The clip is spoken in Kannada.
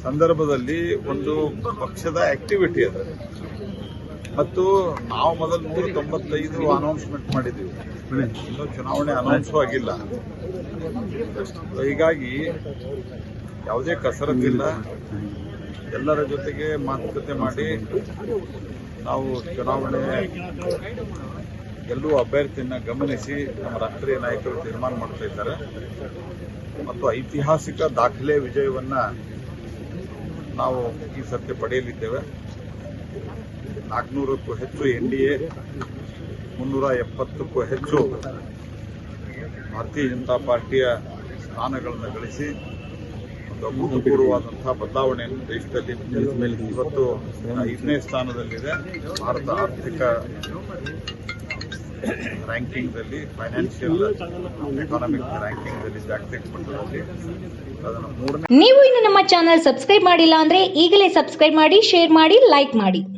ಸಂದರ್ಭದಲ್ಲಿ ಒಂದು ಪಕ್ಷದ ಆಕ್ಟಿವಿಟಿ ಅದ ಮತ್ತು ನಾವು ಮೊದಲು 195 ಅನೌನ್ಸ್ಮೆಂಟ್ ಮಾಡಿದ್ದೀವಿ. ಇನ್ನೂ ಚುನಾವಣೆ ಅನೌನ್ಸೂ ಆಗಿಲ್ಲ. ಹೀಗಾಗಿ ಯಾವುದೇ ಕಸರತ್ತಿಲ್ಲ. ಎಲ್ಲರ ಜೊತೆಗೆ ಮಾತುಕತೆ ಮಾಡಿ ನಾವು ಚುನಾವಣೆ ಗೆಲ್ಲುವ ಅಭ್ಯರ್ಥಿಯನ್ನು ಗಮನಿಸಿ ನಮ್ಮ ರಾಷ್ಟ್ರೀಯ ನಾಯಕರು ತೀರ್ಮಾನ ಮಾಡ್ತಾ ಇದ್ದಾರೆ ಮತ್ತು ಐತಿಹಾಸಿಕ ದಾಖಲೆ ವಿಜಯವನ್ನು ನಾವು ಈ ಸರ್ತಿ ಪಡೆಯಲಿದ್ದೇವೆ. 400ಕ್ಕೂ ಹೆಚ್ಚು NDA, 370ಕ್ಕೂ ಹೆಚ್ಚು ಭಾರತೀಯ ಜನತಾ ಪಾರ್ಟಿಯ ಸ್ಥಾನಗಳನ್ನು ಗಳಿಸಿ ಒಂದು ಅಭೂತಪೂರ್ವವಾದಂತಹ ಬದಲಾವಣೆಯನ್ನು ದೇಶದಲ್ಲಿ ಇವತ್ತು 5ನೇ ಸ್ಥಾನದಲ್ಲಿದೆ. ಭಾರತ ಆರ್ಥಿಕ ರ್ಯಾಂಕಿಂಗ್ದಲ್ಲಿ, ಫೈನಾನ್ಷಿಯಲ್ ಎಕಾನಮಿಕ್ ರ್ಯಾಂಕಿಂಗ್ದಲ್ಲಿ ಜಾಗತಿಕ ಮಟ್ಟದಲ್ಲಿ ಅದನ್ನು 3ನೇ. ನೀವು ಇನ್ನು ನಮ್ಮ ಚಾನೆಲ್ ಸಬ್ಸ್ಕ್ರೈಬ್ ಮಾಡಿಲ್ಲ ಅಂದ್ರೆ ಈಗಲೇ ಸಬ್ಸ್ಕ್ರೈಬ್ ಮಾಡಿ, ಶೇರ್ ಮಾಡಿ, ಲೈಕ್ ಮಾಡಿ.